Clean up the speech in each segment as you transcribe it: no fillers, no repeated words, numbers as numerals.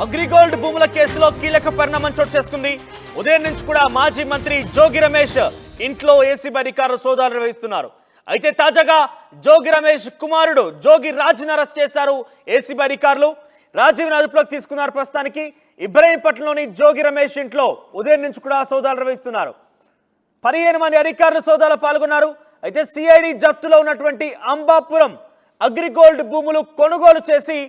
అగ్రిగోల్డ్ భూముల కేసులో కీలక పరిణామం చోటు చేసుకుంది. ఉదయం నుంచి కూడా మాజీ మంత్రి జోగి రమేష్ ఇంట్లో ఏసీబీ అధికారులు సోదాలు నిర్వహిస్తున్నారు. అయితే తాజాగా జోగి రమేష్ కుమారుడు జోగి రాజును అరెస్ట్ చేశారు ఏసీబీ అధికారులు. రాజీవ్ను అదుపులోకి తీసుకున్నారు. ప్రస్తుతానికి ఇబ్రహీంపట్నంలోని జోగి రమేష్ ఇంట్లో ఉదయం నుంచి కూడా సోదాలు నిర్వహిస్తున్నారు. 15 మంది అధికారులు సోదాలో పాల్గొన్నారు. అయితే సిఐడి జప్తులో ఉన్నటువంటి అంబాపురం అగ్రిగోల్డ్ భూములు కొనుగోలు చేసి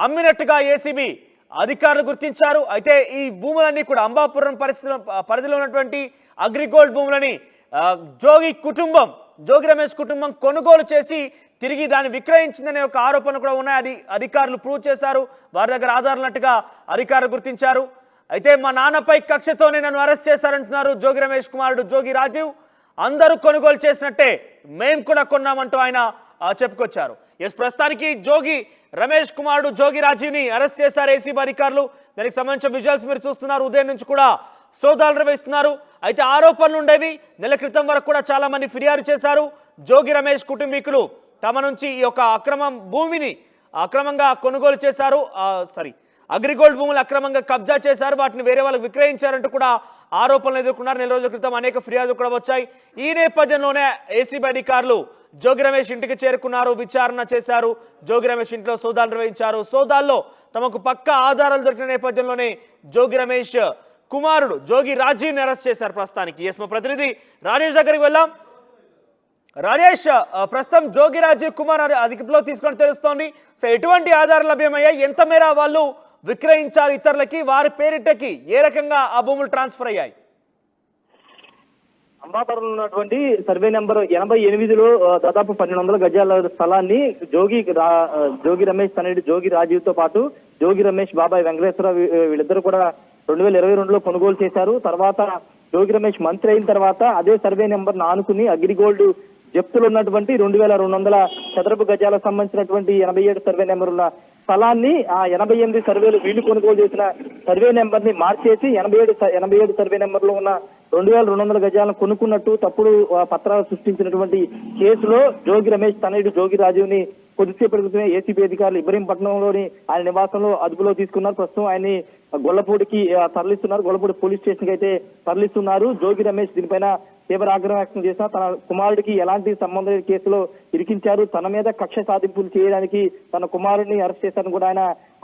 అమ్మినట్టుగా ఏసీబీ అధికారులు గుర్తించారు. అయితే ఈ భూములన్నీ కూడా అంబాపురం పరిధిలో ఉన్నటువంటి అగ్రిగోల్డ్ భూములని జోగి రమేష్ కుటుంబం కొనుగోలు చేసి తిరిగి దాన్ని విక్రయించిందనే ఒక ఆరోపణ కూడా ఉన్నాయి. అధికారులు ప్రూవ్ చేశారు. వారి దగ్గర ఆధారాలున్నట్టుగా అధికారులు గుర్తించారు. అయితే మా నాన్నపై కక్షతోనే నన్ను అరెస్ట్ చేశారంటున్నారు జోగి రమేష్ కుమారుడు జోగి రాజీవ్. అందరూ కొనుగోలు చేసినట్టే మేము కూడా కొన్నామంటూ ఆయన చెప్పుకొచ్చారు. ప్రస్తుతానికి జోగి రమేష్ కుమారుడు జోగి రాజీవ్ని అరెస్ట్ చేశారు ఏసీబీ అధికారులు. దానికి సంబంధించిన విజువల్స్ మీరు చూస్తున్నారు. ఉదయం నుంచి కూడా సోదాలు నిర్వహిస్తున్నారు. అయితే ఆరోపణలు ఉండేవి. నెల క్రితం వరకు కూడా చాలా మంది ఫిర్యాదు చేశారు. జోగి రమేష్ కుటుంబీకులు తమ నుంచి ఈ యొక్క భూమిని అక్రమంగా కొనుగోలు చేశారు. అగ్రిగోల్డ్ భూములు అక్రమంగా కబ్జా చేశారు, వాటిని వేరే వాళ్ళకి విక్రయించారంటూ కూడా ఆరోపణలు ఎదుర్కొన్నారు. నెల రోజుల క్రితం అనేక ఫిర్యాదులు కూడా వచ్చాయి. ఈ నేపథ్యంలోనే ఏసీబీ అధికారులు జోగి రమేష్ ఇంటికి చేరుకున్నారు, విచారణ చేశారు. జోగి రమేష్ ఇంట్లో సోదాలు నిర్వహించారు. సోదాల్లో తమకు పక్కా ఆధారాలు దొరికిన నేపథ్యంలోనే జోగి రమేష్ కుమారుడు జోగి రాజీవ్ని అరెస్ట్ చేశారు. ప్రస్తుతానికి మా ప్రతినిధి రాజేష్ దగ్గరికి వెళ్ళాం. రాజేష్, ప్రస్తుతం జోగి రాజీవ్ కుమార్ అదుపులో తీసుకొని తెలుస్తోంది. సో ఎటువంటి ఆధారాలు లభ్యమయ్యాయి, ఎంత మేర వాళ్ళు విక్రయించారు ఇతరులకి, వారి పేరిటకి ఏ రకంగా ఆ భూములు ట్రాన్స్ఫర్ అయ్యాయి? అంబాపురంలో ఉన్నటువంటి సర్వే నెంబర్ 88లో దాదాపు 1200 గజాల స్థలాన్ని జోగి రమేష్ తనయుడు జోగి రాజీవ్ తో పాటు జోగి రమేష్ బాబాయ్ వెంకటేశ్వర వీళ్ళిద్దరు కూడా 2022లో కొనుగోలు చేశారు. తర్వాత జోగి రమేష్ మంత్రి అయిన తర్వాత అదే సర్వే నెంబర్ ఆనుకుని అగ్రిగోల్డ్ జప్తులు ఉన్నటువంటి 2200 చదరపు గజాలకు సంబంధించినటువంటి 87 సర్వే నెంబర్ ఉన్న స్థలాన్ని ఆ 88 సర్వేలు వీళ్ళు కొనుగోలు చేసిన సర్వే నెంబర్ ని మార్చేసి 87 సర్వే నెంబర్ లో ఉన్న 2200 గజాలను కొనుక్కున్నట్టు తప్పుడు పత్రాలు సృష్టించినటువంటి కేసులో జోగి రమేష్ తనయుడు జోగి రాజీవ్ని కొద్దిసేపటి క్రితమే ఏసీబీ అధికారులు ఇబ్రహీంపట్నంలోని ఆయన నివాసంలో అదుపులో తీసుకున్నారు. ప్రస్తుతం ఆయన్ని గొల్లపూడికి తరలిస్తున్నారు. గొల్లపూడి పోలీస్ స్టేషన్ కి అయితే తరలిస్తున్నారు. జోగి రమేష్ దీనిపైన తీవ్ర ఆగ్రహం వ్యక్తం చేసిన తన కుమారుడికి ఎలాంటి సంబంధం లేని కేసులో ఇరికించారు, తన మీద కక్ష సాధింపులు చేయడానికి తన కుమారుడిని అరెస్ట్ చేశారని కూడా ఆయన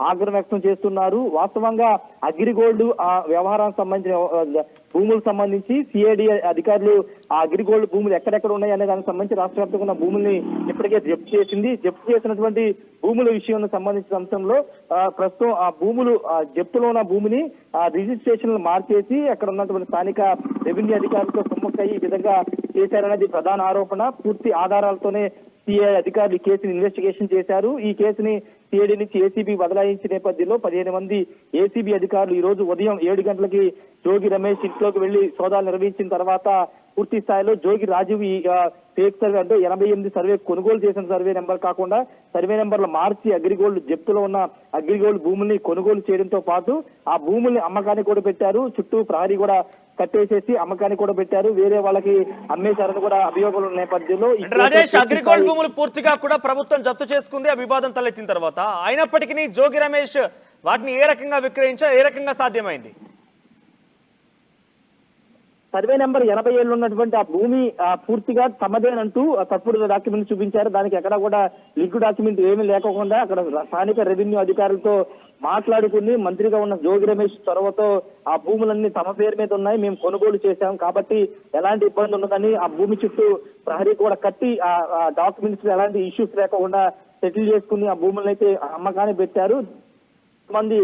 ఆగ్రహం వ్యక్తం చేస్తున్నారు. వాస్తవంగా అగ్రిగోల్డ్ ఆ వ్యవహారానికి సంబంధించిన భూములకు సంబంధించి సిఐడి అధికారులు ఆ అగ్రిగోల్డ్ భూములు ఎక్కడెక్కడ ఉన్నాయి అనే దానికి సంబంధించి రాష్ట్ర వ్యాప్తంగా ఉన్న భూముల్ని ఇప్పటికే జప్తు చేసింది. జప్తు చేసినటువంటి భూముల విషయానికి సంబంధించిన అంశంలో ప్రస్తుతం ఆ భూములు జప్తులో ఉన్న భూమిని రిజిస్ట్రేషన్ మార్చేసి అక్కడ ఉన్నటువంటి స్థానిక రెవెన్యూ అధికారులతో కుమ్మక్కయ్యి ఈ విధంగా చేశారనేది ప్రధాన ఆరోపణ. పూర్తి ఆధారాలతోనే సిఐ అధికారులు ఈ కేసుని ఇన్వెస్టిగేషన్ చేశారు. ఈ కేసుని సిఐడి నుంచి ఏసీబీ బదలాయించిన నేపథ్యంలో 15 మంది ఏసీబీ అధికారులు ఈ రోజు ఉదయం 7 గంటలకి జోగి రమేష్ ఇంట్లోకి వెళ్లి సోదాలు నిర్వహించిన తర్వాత పూర్తి స్థాయిలో జోగి రాజీవ్ ఈ ఫేక్ సర్వే అంటే 88 సర్వే కొనుగోలు చేసిన సర్వే నెంబర్ కాకుండా సర్వే నెంబర్లు మార్చి అగ్రిగోల్డ్ జప్తులో ఉన్న అగ్రిగోల్డ్ భూముల్ని కొనుగోలు చేయడంతో పాటు ఆ భూముల్ని అమ్మకానికి కూడా పెట్టారు. చుట్టూ ప్రహరీ కూడా కట్టేసేసి అమ్మకానికి కూడా పెట్టారు. వేరే వాళ్ళకి అమ్మేశారని కూడా అభియోగాలు ఉన్న నేపథ్యంలో రాజేష్ అగ్రిగోల్డ్ భూములు పూర్తిగా కూడా ప్రభుత్వం జప్తు చేసుకుంది ఆ వివాదం తలెత్తిన తర్వాత. అయినప్పటికీ జోగి రమేష్ వాటిని ఏ రకంగా విక్రయించా, ఏ రకంగా సాధ్యమైంది? సర్వే నెంబర్ 87లో ఉన్నటువంటి ఆ భూమి పూర్తిగా తమదేనంటూ తప్పుడు డాక్యుమెంట్ చూపించారు. దానికి ఎక్కడ కూడా లింక్ డాక్యుమెంట్ ఏమీ లేకుండా అక్కడ స్థానిక రెవెన్యూ అధికారులతో మాట్లాడుకుని మంత్రిగా ఉన్న జోగి రమేష్ చొరవతో ఆ భూములన్నీ తమ పేరు మీద ఉన్నాయి, మేము కొనుగోలు చేశాం కాబట్టి ఎలాంటి ఇబ్బంది ఉండదని ఆ భూమి చుట్టూ ప్రహరీ కూడా కట్టి ఆ డాక్యుమెంట్స్ ఎలాంటి ఇష్యూస్ లేకుండా సెటిల్ చేసుకుని ఆ భూములను అయితే అమ్మకాన్ని పెట్టారు. మంది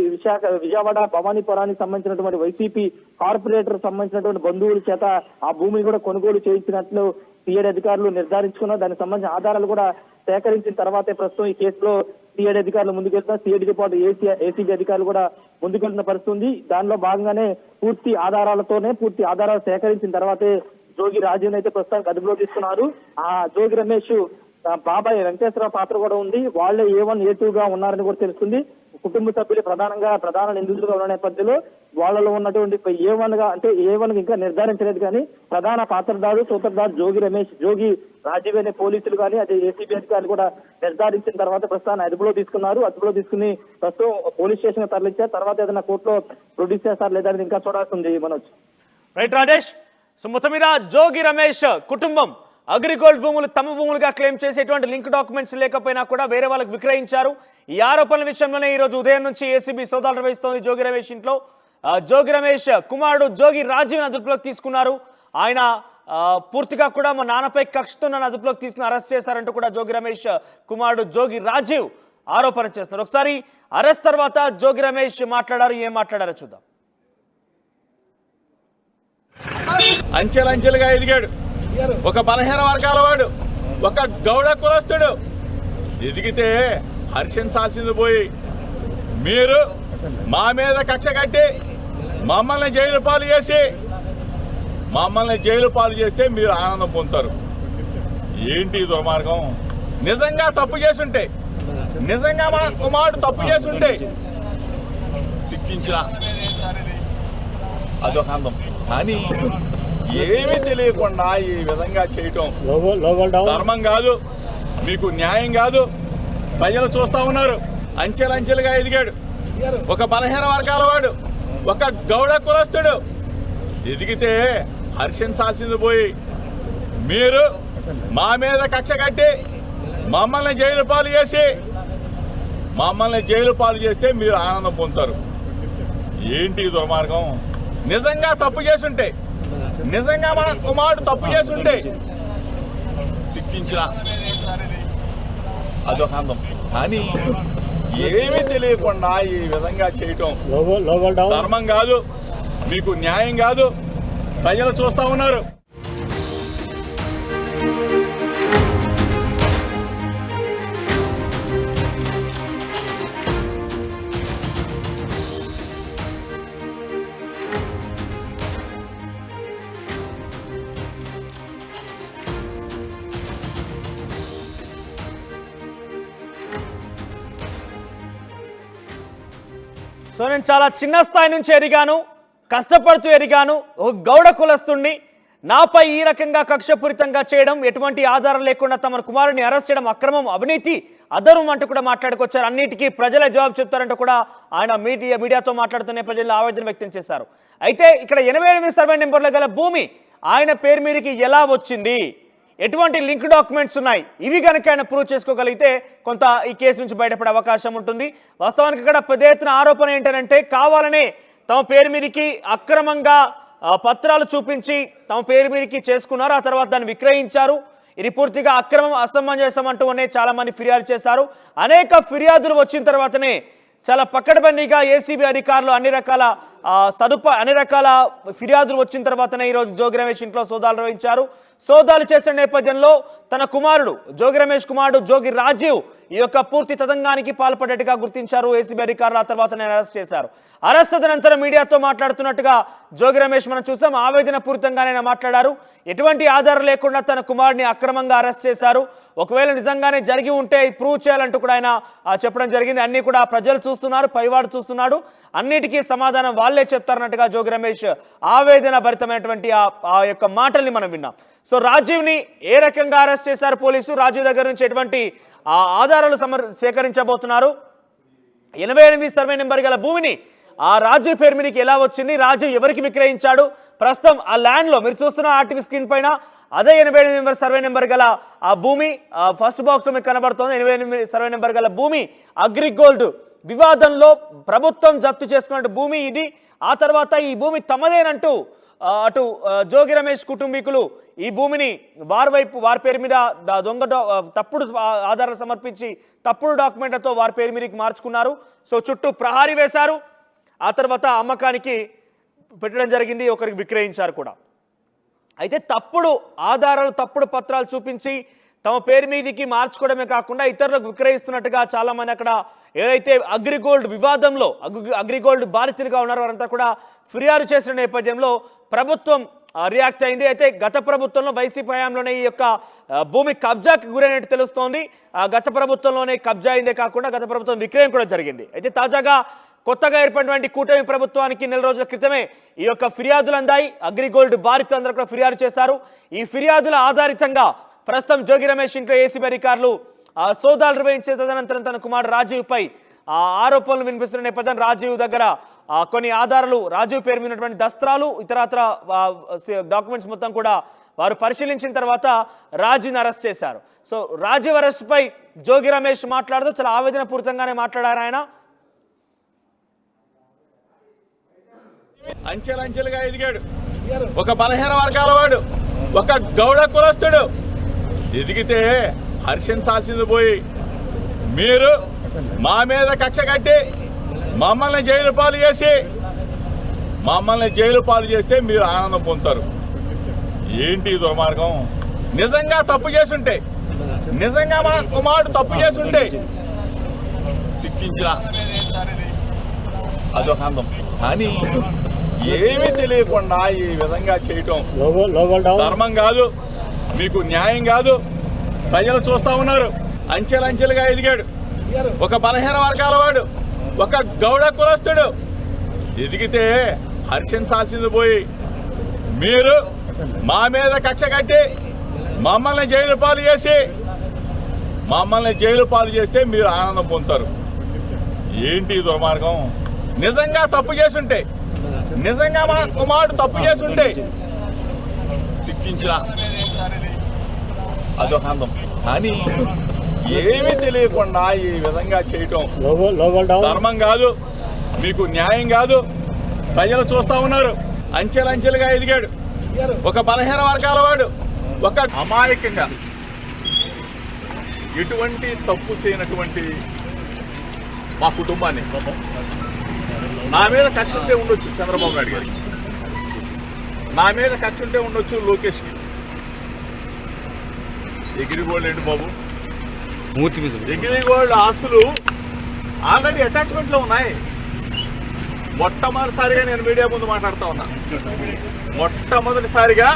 విజయవాడ భవానీపురానికి సంబంధించినటువంటి వైసీపీ కార్పొరేటర్ సంబంధించినటువంటి బంధువుల చేత ఆ భూమిని కూడా కొనుగోలు చేయించినట్లు సిఐడి అధికారులు నిర్ధారించుకున్నారు. దానికి సంబంధించిన ఆధారాలు కూడా సేకరించిన తర్వాతే ప్రస్తుతం ఈ కేసులో సిఐడి అధికారులు ముందుకెళ్తున్నారు. సిఐడితో పాటు ఏసీబీ అధికారులు కూడా ముందుకెళ్తున్న పరిస్థితి ఉంది. దానిలో భాగంగానే పూర్తి ఆధారాలు సేకరించిన తర్వాతే జోగి రాజీవ్ని అయితే ప్రస్తుతానికి అదుపులో తీసుకున్నారు. ఆ జోగి రమేష్ బాబాయ్ వెంకటేశ్వర పాత్ర కూడా ఉంది. వాళ్లే A1 A2 గా ఉన్నారని కూడా తెలుస్తుంది. కుటుంబ సభ్యులు ప్రధాన నిందితులుగా ఉన్న నేపథ్యంలో వాళ్ళలో ఉన్నటువంటి ఏ1 ఇంకా నిర్ధారించలేదు, కానీ ప్రధాన సూత్రధారు జోగి రాజీవ్ అనే పోలీసులు కానీ అదే ఏసీబీ అధికారులు కూడా నిర్ధారించిన తర్వాత ప్రస్తుతాన్ని అదుపులో తీసుకుని ప్రస్తుతం పోలీస్ స్టేషన్ తరలించారు. తర్వాత ఏదైనా కోర్టులో ప్రొడ్యూస్ చేస్తారు లేదా ఇంకా చూడాల్సి ఉంది. మనోజ్. రైట్ రాజేష్. సో మొత్తం మీద జోగి రమేష్ కుటుంబం అగ్రిగోల్డ్ భూములు తమ భూములుగా క్లెయిమ్ చేసేటువంటి లింక్ డాక్యుమెంట్స్ లేకపోయినా కూడా వేరే వాళ్ళకి విక్రయించారు. ఈ ఆరోపణల విషయంలోనే ఈ రోజు ఉదయం నుంచి ఏసీబీ సోదాలు నిర్వహిస్తోంది జోగి రమేష్ ఇంట్లో. జోగి రమేష్ కుమారుడు జోగి రాజీవ్ అదుపులోకి తీసుకున్నారు. ఆయన పూర్తిగా కూడా మా నాన్నపై కక్షతో నన్ను అదుపులోకి తీసుకుని అరెస్ట్ చేశారంటూ కూడా జోగి రమేష్ కుమారుడు జోగి రాజీవ్ ఆరోపణ చేస్తున్నారు. ఒకసారి అరెస్ట్ తర్వాత జోగి రమేష్ మాట్లాడారు, ఏం మాట్లాడారో చూద్దాం. అంచెలంచెలుగా ఎదిగాడు, ఒక బలహీన వర్గాల వాడు, ఒక గౌడ కులస్తుడు. ఎదిగితే హర్షించాల్సింది పోయి మీరు మా మీద కక్ష కట్టి మమ్మల్ని జైలు పాలు చేస్తే మీరు ఆనందం పొందుతారు. ఏంటి దుర్మార్గం? నిజంగా తప్పు చేసుంటే, నిజంగా మా కుమారుడు తప్పు చేసుంటే శిక్షించిన అదొక ఆనందం. కానీ ఏమీ తెలియకుండా ఈ విధంగా చేయటం ధర్మం కాదు, మీకు న్యాయం కాదు. ప్రజలు చూస్తా ఉన్నారు. అంచెలంచెలుగా ఎదిగాడు, ఒక బలహీన వర్గాల వాడు, ఒక గౌడ కులస్తుడు. ఎదిగితే హర్షించాల్సింది పోయి మీరు మా మీద కక్ష కట్టి మమ్మల్ని జైలు పాలు చేస్తే మీరు ఆనందం పొందుతారు. ఏంటి దుర్మార్గం? నిజంగా తప్పు చేసుంటే, నిజంగా మా కుమారుడు తప్పు చేసుంటే శిక్షించిన అదొక ఆనందం. కానీ ఏమీ తెలియకుండా ఈ విధంగా చేయటం ధర్మం కాదు, మీకు న్యాయం కాదు. ప్రజలు చూస్తా ఉన్నారు. సో నేను చాలా చిన్న స్థాయి నుంచి ఎదిగాను, కష్టపడుతూ ఎదిగాను, ఒక గౌడ కులస్తుడిని. నాపై ఈ రకంగా కక్షపూరితంగా చేయడం, ఎటువంటి ఆధారం లేకుండా తమ కుమారుడిని అరెస్ట్ చేయడం అక్రమం, అవినీతి, అధర్మం అంటూ కూడా మాట్లాడుకొచ్చారు. అన్నిటికీ ప్రజలే జవాబు చెప్తారంటూ కూడా ఆయన మీడియాతో మాట్లాడుతున్న నేపథ్యంలో ఆవేదన వ్యక్తం చేశారు. అయితే ఇక్కడ 88 సర్వే నెంబర్ల గల భూమి ఆయన పేరు మీదకి ఎలా వచ్చింది, ఎటువంటి లింక్ డాక్యుమెంట్స్ ఉన్నాయి, ఇవి కనుక ఆయన ప్రూవ్ చేసుకోగలిగితే కొంత ఈ కేసు నుంచి బయటపడే అవకాశం ఉంటుంది. వాస్తవానికి ఇక్కడ పెద్ద ఎత్తున ఆరోపణ ఏంటంటే కావాలనే తమ పేరు మీదకి అక్రమంగా పత్రాలు చూపించి తమ పేరు మీదకి చేసుకున్నారు, ఆ తర్వాత దాన్ని విక్రయించారు. ఇది పూర్తిగా అక్రమం, అసమంజసం అంటూ చాలా మంది ఫిర్యాదు చేశారు. అనేక ఫిర్యాదులు వచ్చిన తర్వాతనే చాలా పక్కడబందీగా ఏసీబీ అధికారులు అన్ని రకాల ఫిర్యాదులు వచ్చిన తర్వాతనే ఈరోజు జోగి రమేష్ ఇంట్లో సోదాలు నిర్వహించారు. సోదాలు చేసిన నేపథ్యంలో తన కుమారుడు జోగి రమేష్ కుమారుడు జోగి రాజీవ్ ఈ యొక్క పూర్తి తతంగానికి పాల్పడ్డట్టుగా గుర్తించారు ఏసీబీ అధికారులు. ఆ తర్వాత అరెస్ట్ చేశారు. అరెస్ట్ అనంతరం మీడియాతో మాట్లాడుతున్నట్టుగా జోగి రమేష్ మనం చూసాం. ఆవేదన పూరితంగానే మాట్లాడారు. ఎటువంటి ఆధారం లేకుండా తన కుమారుడిని అక్రమంగా అరెస్ట్ చేశారు. ఒకవేళ నిజంగానే జరిగి ఉంటే ప్రూవ్ చేయాలంటూ కూడా ఆయన చెప్పడం జరిగింది. అన్ని కూడా ప్రజలు చూస్తున్నారు, పైవాడు చూస్తున్నాడు, అన్నిటికీ సమాధానం వాళ్ళే చెప్తారన్నట్టుగా జోగి రమేష్ ఆవేదన భరితమైనటువంటి ఆ యొక్క మాటల్ని మనం విన్నాం. సో రాజీవ్ని ఏ రకంగా అరెస్ట్ చేశారు పోలీసు, రాజీవ్ దగ్గర నుంచి ఎటువంటి ఆధారాలు సేకరించబోతున్నారు, 88 సర్వే నెంబర్ గల భూమిని ఆ రాజీవ్ పేరు మీదకి ఎలా వచ్చింది, రాజీవ్ ఎవరికి విక్రయించాడు, ప్రస్తుతం ఆ ల్యాండ్లో మీరు చూస్తున్న ఆర్టీవీ స్క్రీన్ పైన అదే 88 సర్వే నెంబర్ గల ఆ భూమి ఫస్ట్ బాక్స్లో మీకు కనబడుతోంది. 88 సర్వే నెంబర్ గల భూమి అగ్రిగోల్డ్ వివాదంలో ప్రభుత్వం జప్తు చేసుకున్న భూమి ఇది. ఆ తర్వాత ఈ భూమి తమదేనంటూ అటు జోగి రమేష్ కుటుంబీకులు ఈ భూమిని వారి పేరు మీద తప్పుడు ఆధారాలు సమర్పించి తప్పుడు డాక్యుమెంట్లతో వారి పేరు మీదకి మార్చుకున్నారు. సో చుట్టూ ప్రహారీ వేశారు. ఆ తర్వాత అమ్మకానికి పెట్టడం జరిగింది, ఒకరికి విక్రయించారు కూడా. అయితే తప్పుడు ఆధారాలు, తప్పుడు పత్రాలు చూపించి తమ పేరు మీదకి మార్చుకోవడమే కాకుండా ఇతరులకు విక్రయిస్తున్నట్టుగా చాలామంది అక్కడ ఏదైతే అగ్రిగోల్డ్ వివాదంలో అగ్రిగోల్డ్ బాధితులుగా ఉన్నారో వారంతా కూడా ఫిర్యాదు చేసిన నేపథ్యంలో ప్రభుత్వం రియాక్ట్ అయింది. అయితే గత ప్రభుత్వంలో వైసీపీ హయాంలోనే ఈ యొక్క భూమి కబ్జాకి గురైనట్టు తెలుస్తోంది. గత ప్రభుత్వంలోనే కబ్జా అయిందే కాకుండా గత ప్రభుత్వం విక్రయం కూడా జరిగింది. అయితే తాజాగా కొత్తగా ఏర్పడినటువంటి కూటమి ప్రభుత్వానికి నెల రోజుల క్రితమే ఈ యొక్క ఫిర్యాదులు అందాయి. అగ్రిగోల్డ్ బాధితులందరూ కూడా ఫిర్యాదు చేశారు. ఈ ఫిర్యాదుల ఆధారితంగా ప్రస్తుతం జోగి రమేష్ ఇంట్లో ఏసీబీ అధికారులు సోదాలు నిర్వహించే తదనంతరం తన కుమారుడు రాజీవ్పై ఆరోపణలు వినిపిస్తున్న నేపథ్యం రాజీవ్ దగ్గర కొన్ని ఆధారాలు, రాజీవ్ పేరు మీద ఉన్నటువంటి దస్త్రాలు, ఇతరత్ర డాక్యుమెంట్స్ మొత్తం కూడా వారు పరిశీలించిన తర్వాత రాజీవ్ని అరెస్ట్ చేశారు. సో రాజీవ్ అరెస్ట్పై జోగి రమేష్ మాట్లాడుతూ చాలా ఆవేదన పూరితంగానే మాట్లాడారు. ఆయన అంచెలంచెలుగా ఎదిగాడు. ఒక బలహీన వర్గాల వాడు, ఒక గౌడ కులస్తుడు ఎదిగితే హర్షించాల్సింది పోయి మీరు మా మీద కక్ష కట్టి మమ్మల్ని జైలు పాలు చేస్తే మీరు ఆనందం పొందుతారు. ఏంటి దుర్మార్గం? నిజంగా తప్పు చేసుంటే, నిజంగా మా కుమారుడు తప్పు చేసుంటే శిక్షించిన అదొక ఆనందం. కానీ ఏమీ తెలియకుండా ఈ విధంగా చేయటం ధర్మం కాదు, మీకు న్యాయం కాదు. ప్రజలు చూస్తా ఉన్నారు. అంచెలంచెలుగా ఎదిగాడు. ఒక బలహీన వర్గాల వాడు, ఒక గౌడ కులస్తుడు ఎదిగితే హర్షించాల్సింది పోయి మీరు మా మీద కక్ష కట్టి మమ్మల్ని జైలు పాలు చేస్తే మీరు ఆనందం పొందుతారు. ఏంటి దుర్మార్గం? నిజంగా తప్పు చేసుంటే, నిజంగా మా కుమారుడు తప్పు చేసుంటే శిక్షించిన అదొక ఆనందం. కానీ ఏమీ తెలియకుండా ఈ విధంగా చేయటం ధర్మం కాదు, మీకు న్యాయం కాదు. ప్రజలు చూస్తా ఉన్నారు. అంచెలంచెలుగా ఎదిగాడు. ఒక బలహీన వర్గాల వాడు, ఒక అమాయకంగా ఎటువంటి తప్పు చేయనటువంటి మా కుటుంబాన్ని నా మీద కక్ష ఉంటే ఉండొచ్చు చంద్రబాబు నాయుడు గారికి, నా మీద కక్ష ఉంటే ఉండొచ్చు లోకేష్కి. ఎగిరిగోల్డ్ ఏంటి బాబు? ఎగిరిగోల్డ్ ఆస్తులు ఆల్రెడీ అటాచ్మెంట్లో ఉన్నాయి. మొట్టమొదటిసారిగా నేను మీడియా ముందు మాట్లాడుతూ ఉన్నా. మొట్టమొదటిసారిగా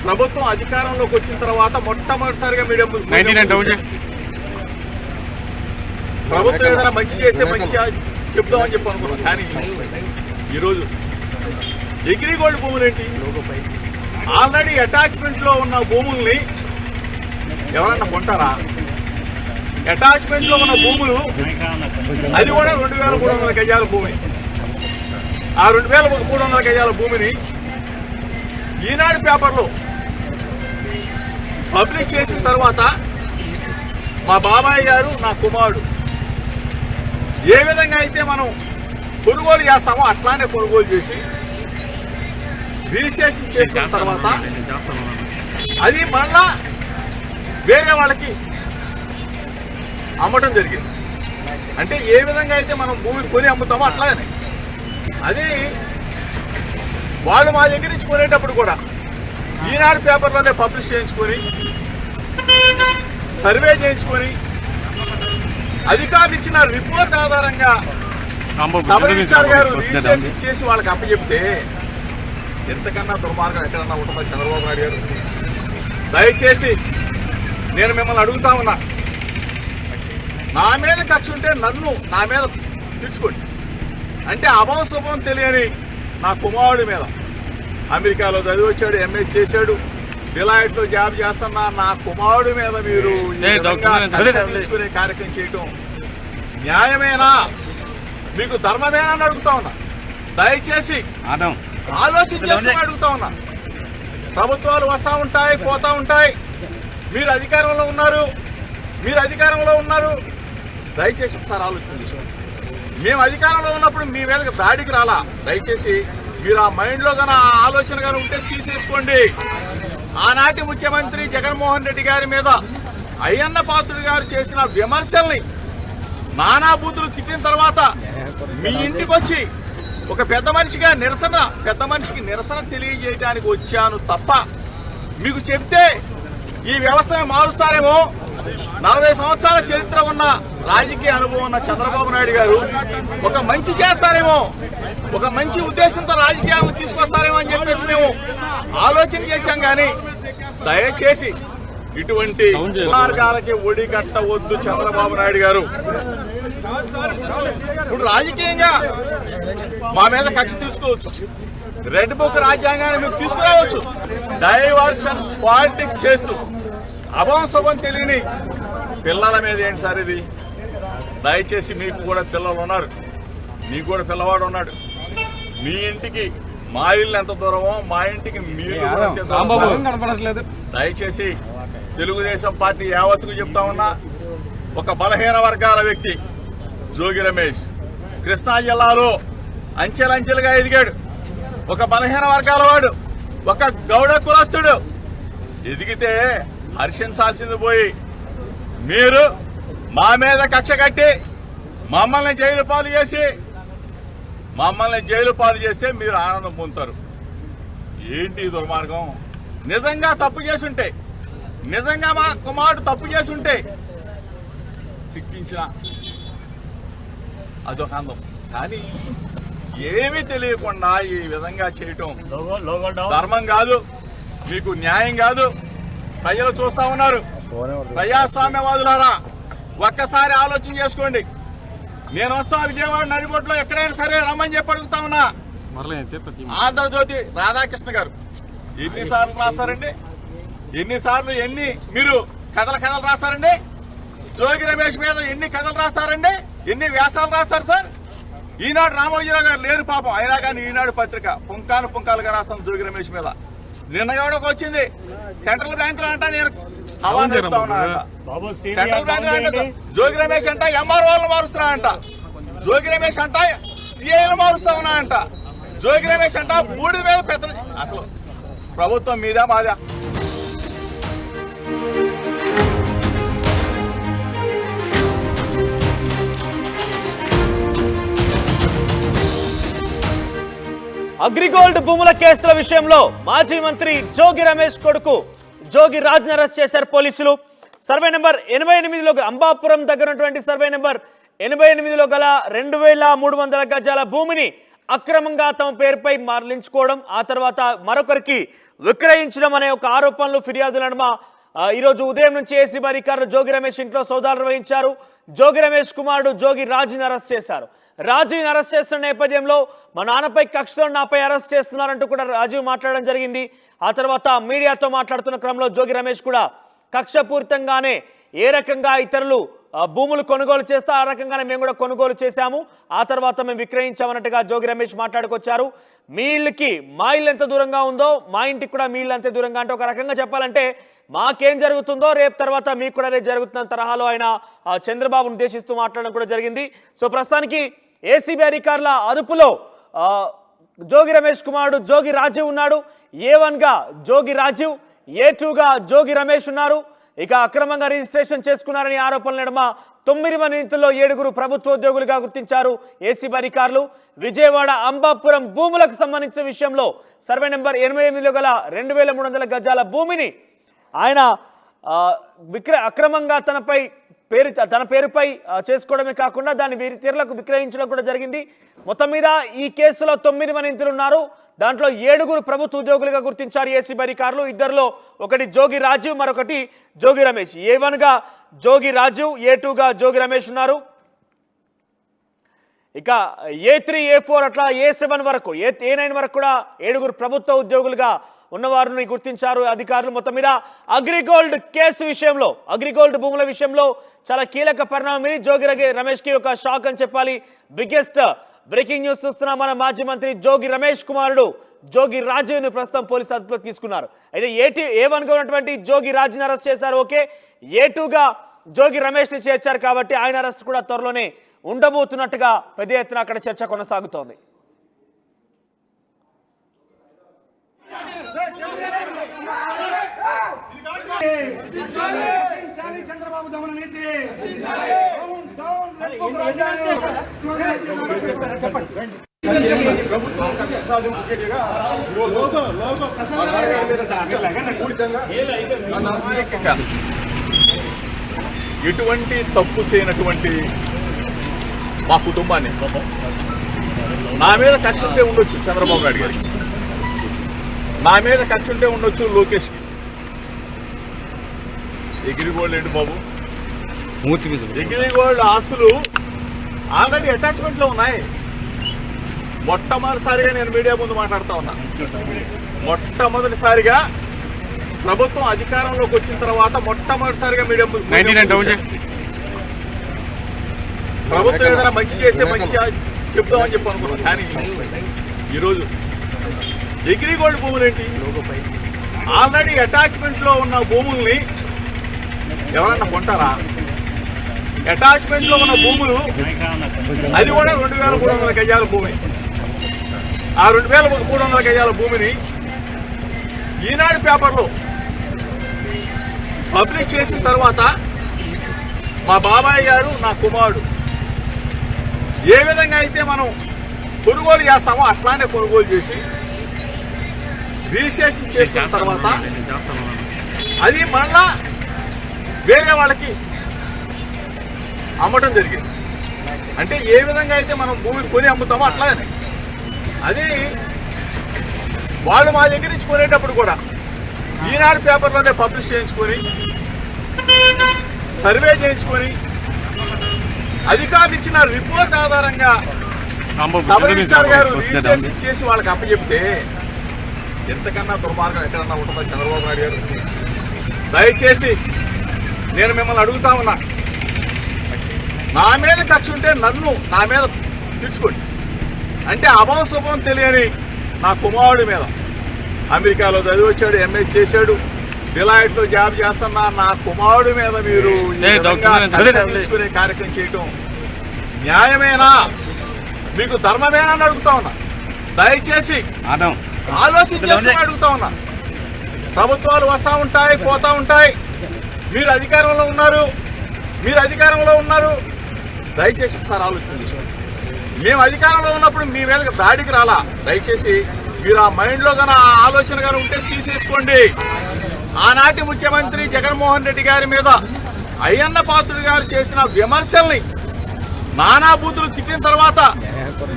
ప్రభుత్వం అధికారంలోకి వచ్చిన తర్వాత మొట్టమొదటిసారిగా మీడియా ముందు ప్రభుత్వం ఏదైనా మంచి చేస్తే మంచి చెప్తామని చెప్పి అనుకున్నాం. కానీ ఈరోజు అగ్రిగోల్డ్ భూములు ఏంటి? ఆల్రెడీ అటాచ్మెంట్లో ఉన్న భూముల్ని ఎవరన్నా కొంటారా? అటాచ్మెంట్లో ఉన్న భూములు, అది కూడా 2300 గజాల భూమి. ఆ 2300 గజాల భూమిని ఈనాడు పేపర్లో పబ్లిష్ చేసిన తర్వాత మా బాబాయ్ గారు, నా కుమారుడు ఏ విధంగా అయితే మనం కొనుగోలు చేస్తామో అట్లానే కొనుగోలు చేసి రిజిస్ట్రేషన్ చేసుకున్న తర్వాత అది మళ్ళా వేరే వాళ్ళకి అమ్మటం జరిగింది. అంటే ఏ విధంగా అయితే మనం భూమి కొని అమ్ముతామో అట్లానే అది వాళ్ళు మా దగ్గర నుంచి కొనేటప్పుడు కూడా ఈనాడు పేపర్లోనే పబ్లిష్ చేయించుకొని, సర్వే చేయించుకొని, అధికారులు ఇచ్చిన రిపోర్ట్ ఆధారంగా సబ్ రిజిస్ట్రార్ గారు రిజిస్ట్రేషన్ చేసి వాళ్ళకి అప్పచెప్తే ఎంతకన్నా దుర్మార్గం ఎక్కడన్నా ఉంటుందో చంద్రబాబు నాయుడు గారు? దయచేసి నేను మిమ్మల్ని అడుగుతా ఉన్నా, నా మీద కక్ష ఉంటే నా మీద తీర్చుకోండి. అంటే అభం శుభం తెలియని నా కుమారుడి మీద, అమెరికాలో చదివి వచ్చాడు, ఎంఏ చేశాడు, డిలాయిట్లో జాబ్ చేస్తున్నా నా కుమారుడి మీద మీరు తీసుకునే కార్యక్రమం చేయటం న్యాయమేనా? మీకు ధర్మమేనా అని అడుగుతా ఉన్నా. దయచేసి ఆలోచన చేసుకుని అడుగుతా ఉన్నా. ప్రభుత్వాలు వస్తూ ఉంటాయి, పోతూ ఉంటాయి. మీరు అధికారంలో ఉన్నారు. దయచేసి ఒకసారి ఆలోచన చేసుకోండి. మేము అధికారంలో ఉన్నప్పుడు మీ మీదకి దాడికి రాలా. దయచేసి మీరు ఆ మైండ్లో కానీ ఆ ఆలోచన కానీ ఉంటే తీసేసుకోండి. ఆనాటి ముఖ్యమంత్రి జగన్మోహన్ రెడ్డి గారి మీద అయ్యన్న పాత్రుడు గారు చేసిన విమర్శల్ని, నానా బూతులు తిట్టిన తర్వాత మీ ఇంటికి వచ్చి ఒక పెద్ద మనిషికి నిరసన తెలియజేయడానికి వచ్చాను తప్ప మీకు చెప్తే ఈ వ్యవస్థను మారుస్తారేమో, 40 సంవత్సరాల చరిత్ర ఉన్న రాజకీయ అనుభవం ఉన్న చంద్రబాబు నాయుడు గారు ఒక మంచి చేస్తారేమో, ఒక మంచి ఉద్దేశంతో రాజకీయాలను తీసుకొస్తారేమో అని చెప్పేసి మేము ఆలోచన చేశాం. కానీ దయచేసి ఇటువంటి మార్గాలకి ఒడి కట్టవద్దు చంద్రబాబు నాయుడు గారు. ఇప్పుడు రాజకీయంగా మా మీద కక్ష తీసుకోవచ్చు, రెడ్ బుక్ రాజ్యాంగాన్ని మీరు తీసుకురావచ్చు. డైవర్షన్ పాలిటిక్స్ చేస్తూ అభం శుభం తెలియని పిల్లల మీద ఏంటి సార్ ఇది? దయచేసి మీకు కూడా పిల్లలు ఉన్నారు, మీకు కూడా పిల్లవాడు ఉన్నాడు. మీ ఇంటికి మా ఇల్లు ఎంత దూరమో మా ఇంటికి మీరు దయచేసి తెలుగుదేశం పార్టీ యావత్తుకు చెప్తా ఉన్నా, ఒక బలహీన వర్గాల వ్యక్తి జోగి రమేష్ కృష్ణా జిల్లాలో అంచెలంచెలుగా ఎదిగాడు. ఒక బలహీన వర్గాల వాడు, ఒక గౌడ కులస్తుడు ఎదిగితే హర్షించాల్సింది పోయి మీరు మా మీద కక్ష కట్టి మమ్మల్ని జైలు పాలు చేస్తే మీరు ఆనందం పొందుతారు. ఏంటి దుర్మార్గం? నిజంగా తప్పు చేసుంటే, నిజంగా మా కుమారుడు తప్పు చేసుంటే శిక్షించిన అదొక ఆనందం. కానీ ఏమీ తెలియకుండా ఈ విధంగా చేయటం ధర్మం కాదు, మీకు న్యాయం కాదు. ప్రజలు చూస్తా ఉన్నారు. ప్రజాస్వామ్యవాదులారా ఒక్కసారి ఆలోచన చేసుకోండి. నేను వస్తా విజయవాడ నడిబొట్లో ఎక్కడైనా సరే రమ్మని చెప్పి అడుగుతా ఉన్నా. ఆంధ్రజ్యోతి రాధాకృష్ణ గారు ఎన్నిసార్లు రాస్తారండి? ఎన్ని మీరు కథలు రాస్తారండి? జోగి రమేష్ మీద ఎన్ని కథలు రాస్తారండి? ఎన్ని వ్యాసాలు రాస్తారు సార్? ఈనాడు రామోజీరావు గారు లేరు పాపం, అయినా కానీ ఈనాడు పత్రిక పుంకాలుగా రాస్తాను జోగి రమేష్ మీద. నిన్న ఎవడొక వచ్చింది సెంట్రల్ బ్యాంకులో అంట, నేను హవాను చెప్తా ఉన్నా. సెంట్రల్ బ్యాంకులో అంటే జోగి రమేష్ అంట ఎంఆర్ఓలను మారుస్తున్నా అంట, జోగి రమేష్ అంట సిఐలు మారుస్తా ఉన్నా అంట, జోగి రమేష్ అంట బూడి మీద పెద్ద. అసలు ప్రభుత్వం మీదా మాదా? అగ్రిగోల్డ్ భూముల కేసుల విషయంలో మాజీ మంత్రి జోగి రమేష్ కొడుకు జోగి రాజ్ని అరెస్ట్ చేశారు పోలీసులు. సర్వే నెంబర్ 88లో అంబాపురం దగ్గర ఉన్నటువంటి సర్వే నెంబర్ 88లో గల 2300 గజాల భూమిని అక్రమంగా తమ పేరుపై మరలించుకోవడం, ఆ తర్వాత మరొకరికి విక్రయించడం అనే ఒక ఆరోపణలు ఫిర్యాదుల నడుమ ఈరోజు ఉదయం నుంచి ఏసీబీ అధికారులు జోగి రమేష్ ఇంట్లో సోదాలు నిర్వహించారు. జోగి రమేష్ కుమారుడు జోగి రాజ్ని అరెస్ట్ చేశారు. రాజీవ్ని అరెస్ట్ చేస్తున్న నేపథ్యంలో మా నాన్నపై కక్షతో నాపై అరెస్ట్ చేస్తున్నారంటూ కూడా రాజీవ్ మాట్లాడడం జరిగింది. ఆ తర్వాత మీడియాతో మాట్లాడుతున్న క్రమంలో జోగి రమేష్ కూడా కక్షపూరితంగానే ఏ రకంగా ఇతరులు భూములు కొనుగోలు చేస్తే ఆ రకంగానే మేము కూడా కొనుగోలు చేశాము, ఆ తర్వాత మేము విక్రయించామన్నట్టుగా జోగి రమేష్ మాట్లాడుకొచ్చారు. మీ ఇల్లుకి మా ఇల్లు ఎంత దూరంగా ఉందో మా ఇంటికి కూడా మీ ఇల్లు అంతే దూరంగా, అంటే ఒక రకంగా చెప్పాలంటే మాకేం జరుగుతుందో రేపు తర్వాత మీకు కూడా రేపు జరుగుతున్న తరహాలో ఆయన చంద్రబాబును ఉద్దేశిస్తూ మాట్లాడడం కూడా జరిగింది. సో ప్రస్తుతానికి ఏసీబీ అధికారుల అదుపులో జోగి రమేష్ కుమారుడు జోగి రాజీవ్ ఉన్నాడు. A1గా జోగి రాజీవ్, A2గా జోగి రమేష్ ఉన్నారు. ఇక అక్రమంగా రిజిస్ట్రేషన్ చేసుకున్నారని ఆరోపణల నడుమ 9 మంది నిందితుల్లో 7 ప్రభుత్వ ఉద్యోగులుగా గుర్తించారు ఏసీబీ అధికారులు. విజయవాడ అంబాపురం భూములకు సంబంధించిన విషయంలో సర్వే నెంబర్ 88లో గల 2300 గజాల భూమిని ఆయన అక్రమంగా తన పేరుపై చేసుకోవడమే కాకుండా దాన్ని వేరేతీరులకు విక్రయించడం కూడా జరిగింది. మొత్తం మీద ఈ కేసులో 9 మంది నిందితులు ఉన్నారు. దాంట్లో 7 ప్రభుత్వ ఉద్యోగులుగా గుర్తించారు ఏసీబీ అధికారులు. ఇద్దరిలో ఒకటి జోగి రాజీవ్, మరొకటి జోగి రమేష్. A1గా జోగి రాజీవ్, A2గా జోగి రమేష్ ఉన్నారు. ఇక A3, A4 అట్లా A7 వరకు, A9 వరకు కూడా 7 ప్రభుత్వ ఉద్యోగులుగా ఉన్నవారిని గుర్తించారు అధికారులు. మొత్తం మీద అగ్రిగోల్డ్ కేసు విషయంలో, అగ్రిగోల్డ్ భూముల విషయంలో చాలా కీలక పరిణామం ఇది. జోగి రమేష్కి ఒక షాక్ అని చెప్పాలి. బిగ్గెస్ట్ బ్రేకింగ్ న్యూస్ చూస్తున్నాం. మన మాజీ మంత్రి జోగి రమేష్ కుమారుడు జోగి రాజీవ్ను ప్రస్తుతం పోలీసు అదుపులో తీసుకున్నారు. అయితే A1గా ఉన్నటువంటి జోగి రాజీని అరెస్ట్ చేశారు. ఓకే, A2గా జోగి రమేష్ని చేర్చారు కాబట్టి ఆయన అరెస్ట్ కూడా త్వరలోనే ఉండబోతున్నట్టుగా పెద్ద ఎత్తున అక్కడ చర్చ కొనసాగుతోంది. చంద్రబాబు దమన నీతి ఎటువంటి తప్పు చేయనటువంటి మా కుటుంబాన్ని నా మీద కక్ష ఉంటే ఉండొచ్చు చంద్రబాబు నాయుడు గారికి, నా మీద కక్ష ఉంటే ఉండొచ్చు లోకేష్కి. ఎగిరిగోల్డ్ ఏంటి బాబు, ఎగిరిగోల్డ్ ఆస్తులు ఆల్రెడీ అటాచ్మెంట్లో ఉన్నాయి. మొట్టమొదటిసారిగా నేను మీడియా ముందు మాట్లాడుతూ ఉన్నా. మొట్టమొదటిసారిగా ప్రభుత్వం అధికారంలోకి వచ్చిన తర్వాత మొట్టమొదటిసారిగా మీడియా ముందు ప్రభుత్వం ఏదైనా మంచి చేస్తే మంచి చెప్తామని చెప్పి అనుకున్నాం. కానీ ఈరోజు ఎగ్రిగోల్డ్ భూములు ఏంటి, ఆల్రెడీ అటాచ్మెంట్లో ఉన్న భూముల్ని ఎవరన్నా కొంటారా? అటాచ్మెంట్లో ఉన్న భూములు అది కూడా 2300 గజాల భూమి. ఆ 2300 గజాల భూమిని ఈనాడు పేపర్లో పబ్లిష్ చేసిన తర్వాత మా బాబాయ్ గారు, నా కుమారుడు ఏ విధంగా అయితే మనం కొనుగోలు చేస్తామో అట్లానే కొనుగోలు చేసి రిజిస్ట్రేషన్ చేసుకున్న తర్వాత అది మళ్ళా వేరే వాళ్ళకి అమ్మటం జరిగింది. అంటే ఏ విధంగా అయితే మనం భూమి కొని అమ్ముతామో అట్లానే అది వాళ్ళు మా దగ్గర నుంచి కొనేటప్పుడు కూడా ఈనాడు పేపర్లోనే పబ్లిష్ చేయించుకొని సర్వే చేయించుకొని అధికారులు ఇచ్చిన రిపోర్ట్ ఆధారంగా సబ్ రిజిస్ట్రార్ గారు రిజిస్ట్రేషన్ చేసి వాళ్ళకి అప్పచెప్తే ఎంతకన్నా దుర్మార్గం ఎక్కడన్నా ఉంటుందో చంద్రబాబు నాయుడు గారు. దయచేసి నేను మిమ్మల్ని అడుగుతా ఉన్నా, నా మీద కక్ష ఉంటే నా మీద తీర్చుకోండి. అంటే అభం శుభం తెలియని నా కుమారుడి మీద అమెరికాలో చదివి వచ్చాడు, ఎంఏ చేశాడు, డిలాయిట్లో జాబ్ చేస్తున్నా నా కుమారుడి మీద మీరు తీసుకునే కార్యక్రమం చేయటం న్యాయమేనా, మీకు ధర్మమేనా అని అడుగుతా ఉన్నా. దయచేసి ఆలోచన చేసుకుని అడుగుతా ఉన్నా. ప్రభుత్వాలు వస్తూ ఉంటాయి, పోతా ఉంటాయి. మీరు అధికారంలో ఉన్నారు, దయచేసి ఒకసారి ఆలోచన చేసుకోండి. మేము అధికారంలో ఉన్నప్పుడు మీ మీద దాడికి రాలా. దయచేసి మీరు ఆ మైండ్లో కానీ ఆ ఆలోచన కానీ ఉంటే తీసేసుకోండి. ఆనాటి ముఖ్యమంత్రి జగన్మోహన్ రెడ్డి గారి మీద అయ్యన్న పాత్రుడు గారు చేసిన విమర్శల్ని నానా బూతులు తిట్టిన తర్వాత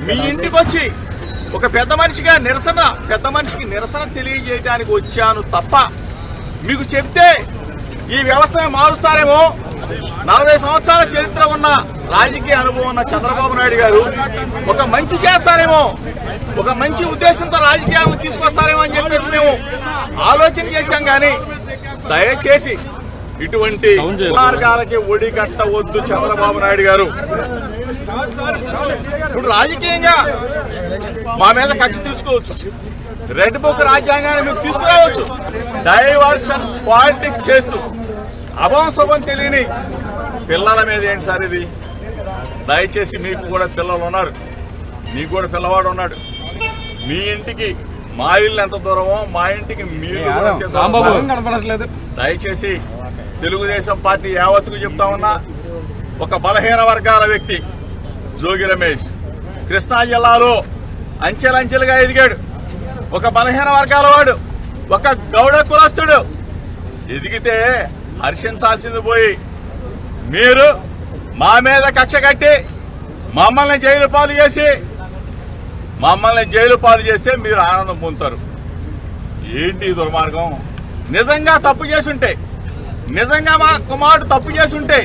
మీ ఇంటికి వచ్చి ఒక పెద్ద మనిషికి నిరసన తెలియజేయడానికి వచ్చాను తప్ప మీకు చెప్తే ఈ వ్యవస్థను మారుస్తారేమో. 40 సంవత్సరాల చరిత్ర ఉన్న రాజకీయ అనుభవం ఉన్న చంద్రబాబు నాయుడు గారు ఒక మంచి చేస్తారేమో, ఒక మంచి ఉద్దేశంతో రాజకీయాలను తీసుకొస్తారేమో అని చెప్పేసి మేము ఆలోచన చేశాం. కానీ దయచేసి ఇటువంటి మార్గాలకి ఒడి కట్టవద్దు చంద్రబాబు నాయుడు గారు. ఇప్పుడు రాజకీయంగా మా మీద కక్ష తీసుకోవచ్చు, రెడ్ బుక్ రాజ్యాంగాన్ని మీరు తీసుకురావచ్చు. డైవర్షన్ పాలిటిక్స్ చేస్తూ అభం శుభం తెలియని పిల్లల మీద ఏంటి సార్ ఇది? దయచేసి మీకు కూడా పిల్లలు ఉన్నారు, మీకు కూడా పిల్లవాడు ఉన్నాడు. మీ ఇంటికి మా ఇల్లు ఎంత దూరమో మా ఇంటికి మీరు దయచేసి తెలుగుదేశం పార్టీ యావత్తుకు చెప్తా ఉన్నా, ఒక బలహీన వర్గాల వ్యక్తి జోగి రమేష్ కృష్ణా జిల్లాలో అంచెలంచెలుగా ఎదిగాడు. ఒక బలహీన వర్గాల వాడు, ఒక గౌడ కులస్తుడు ఎదిగితే హర్షించాల్సింది పోయి మీరు మా మీద కక్ష కట్టి మమ్మల్ని జైలు పాలు చేస్తే మీరు ఆనందం పొందుతారు. ఏంటి దుర్మార్గం? నిజంగా తప్పు చేసుంటే, నిజంగా మా కుమారుడు తప్పు చేసుంటే